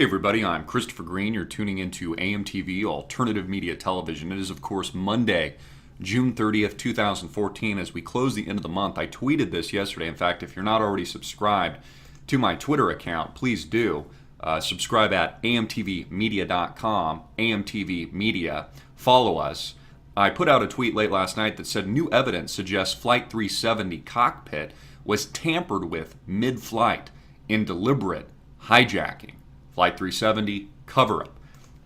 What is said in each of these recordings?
Hey everybody, I'm Christopher Green. You're tuning into AMTV Alternative Media Television. It is, of course, Monday, June 30th, 2014. As we close the end of the month, I tweeted this yesterday. In fact, if you're not already subscribed to my Twitter account, please do. Subscribe at amtvmedia.com, AMTV Media. Follow us. I put out a tweet late last night that said new evidence suggests Flight 370 cockpit was tampered with mid-flight in deliberate hijacking. Flight 370 cover-up.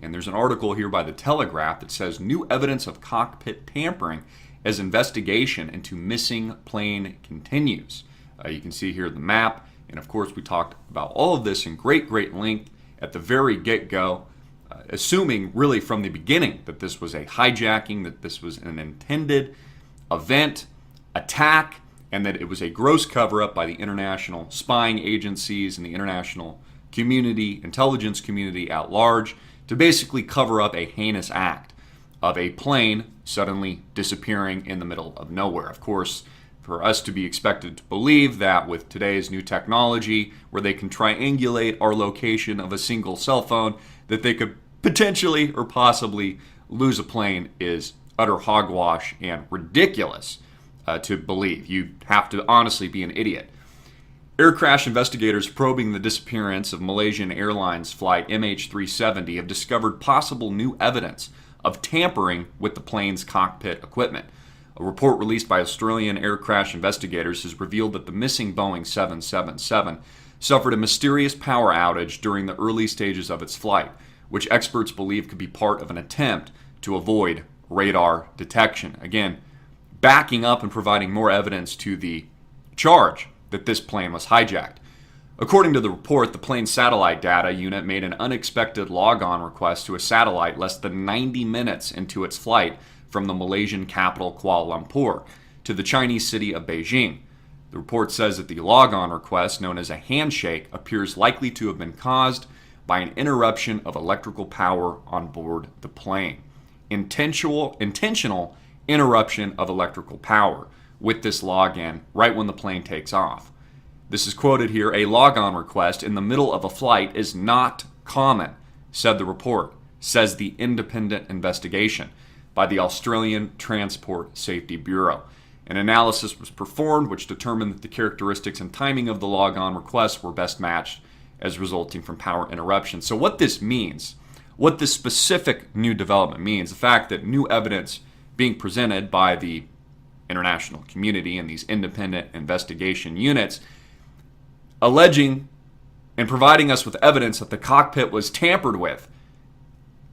And there's an article here by The Telegraph that says new evidence of cockpit tampering as investigation into missing plane continues. You can see here the map. And of course, we talked about all of this in great length at the very get-go, assuming really from the beginning that this was a hijacking, that this was an intended event, attack, and that it was a gross cover-up by the international spying agencies and the international community, intelligence community at large, to basically cover up a heinous act of a plane suddenly disappearing in the middle of nowhere. Of course, for us to be expected to believe that with today's new technology, where they can triangulate our location of a single cell phone, that they could potentially or possibly lose a plane is utter hogwash and ridiculous to believe. You have to honestly be an idiot. Air crash investigators probing the disappearance of Malaysian Airlines flight MH370 have discovered possible new evidence of tampering with the plane's cockpit equipment. A report released by Australian air crash investigators has revealed that the missing Boeing 777 suffered a mysterious power outage during the early stages of its flight, which experts believe could be part of an attempt to avoid radar detection. Again, backing up and providing more evidence to the charge that this plane was hijacked. According to the report, the plane's satellite data unit made an unexpected log-on request to a satellite less than 90 minutes into its flight from the Malaysian capital Kuala Lumpur to the Chinese city of Beijing. The report says that the log-on request, known as a handshake, appears likely to have been caused by an interruption of electrical power on board the plane. Intentional interruption of electrical power with this login right when the plane takes off. This is quoted here: a logon request in the middle of a flight is not common, said the report, says the independent investigation by the Australian Transport Safety Bureau. An analysis was performed which determined that the characteristics and timing of the logon requests were best matched as resulting from power interruption. So what this means, what this specific new development means, the fact that new evidence being presented by the international community and these independent investigation units alleging and providing us with evidence that the cockpit was tampered with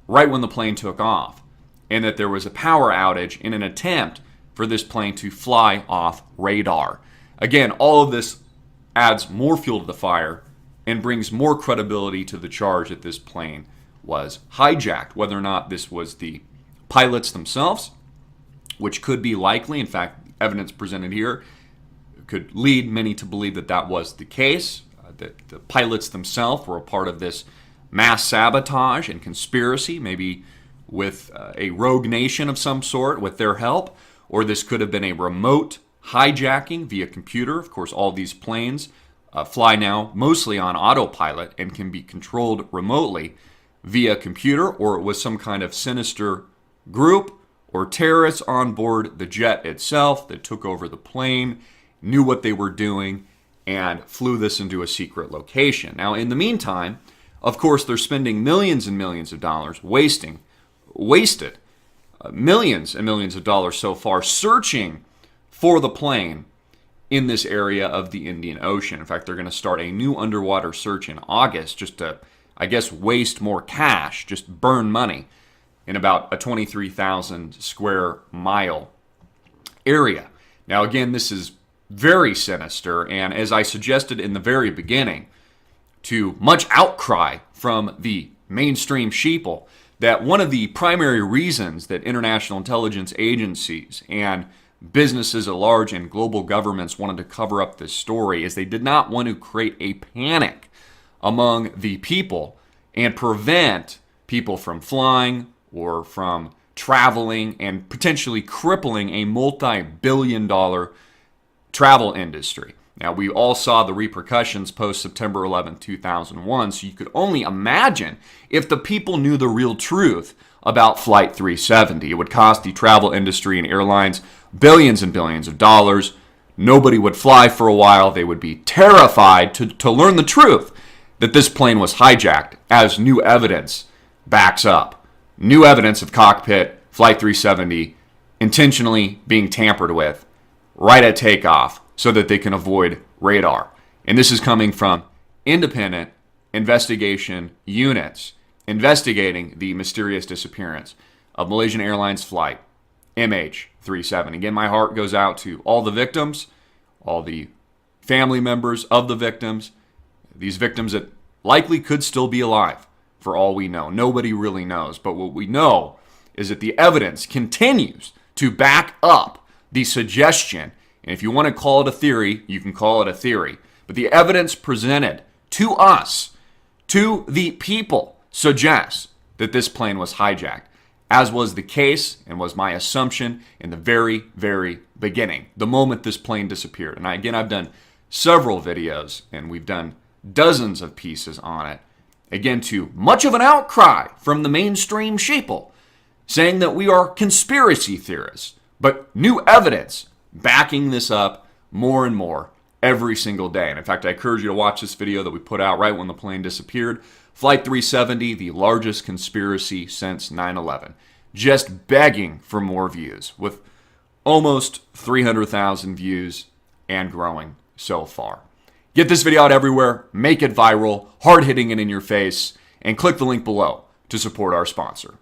right when the plane took off, and that there was a power outage in an attempt for this plane to fly off radar. Again, all of this adds more fuel to the fire and brings more credibility to the charge that this plane was hijacked. Whether or not this was the pilots themselves, which could be likely. In fact, evidence presented here could lead many to believe that that was the case, that the pilots themselves were a part of this mass sabotage and conspiracy, maybe with a rogue nation of some sort with their help, or this could have been a remote hijacking via computer. Of course, all these planes fly now mostly on autopilot and can be controlled remotely via computer, or it was some kind of sinister group or terrorists on board the jet itself that took over the plane, knew what they were doing, and flew this into a secret location. Now, in the meantime, of course, they're spending millions and millions of dollars, wasted millions and millions of dollars so far searching for the plane in this area of the Indian Ocean. In fact, they're going to start a new underwater search in August just to, I guess, waste more cash, just burn money in about a 23,000 square mile area. Now, again, this is very sinister, and as I suggested in the very beginning, to much outcry from the mainstream sheeple, that one of the primary reasons that international intelligence agencies and businesses at large and global governments wanted to cover up this story is they did not want to create a panic among the people and prevent people from flying or from traveling and potentially crippling a multi-billion-dollar travel industry. Now, we all saw the repercussions post September 11, 2001, so you could only imagine if the people knew the real truth about Flight 370. It would cost the travel industry and airlines billions and billions of dollars. Nobody would fly for a while. They would be terrified to learn the truth that this plane was hijacked, as new evidence backs up. New evidence of cockpit Flight 370 intentionally being tampered with right at takeoff so that they can avoid radar. And this is coming from independent investigation units investigating the mysterious disappearance of Malaysian Airlines flight MH370. Again, my heart goes out to all the victims, all the family members of the victims, these victims that likely could still be alive for all we know. Nobody really knows. But what we know is that the evidence continues to back up the suggestion. And if you want to call it a theory, you can call it a theory. But the evidence presented to us, to the people, suggests that this plane was hijacked, as was the case and was my assumption in the very, very beginning, the moment this plane disappeared. And I've done several videos, and we've done dozens of pieces on it, again, to much of an outcry from the mainstream sheeple, saying that we are conspiracy theorists, but new evidence backing this up more and more every single day. And in fact, I encourage you to watch this video that we put out right when the plane disappeared. Flight 370, the largest conspiracy since 9/11. Just begging for more views, with almost 300,000 views and growing so far. Get this video out everywhere, make it viral, hard-hitting it in your face, and click the link below to support our sponsor.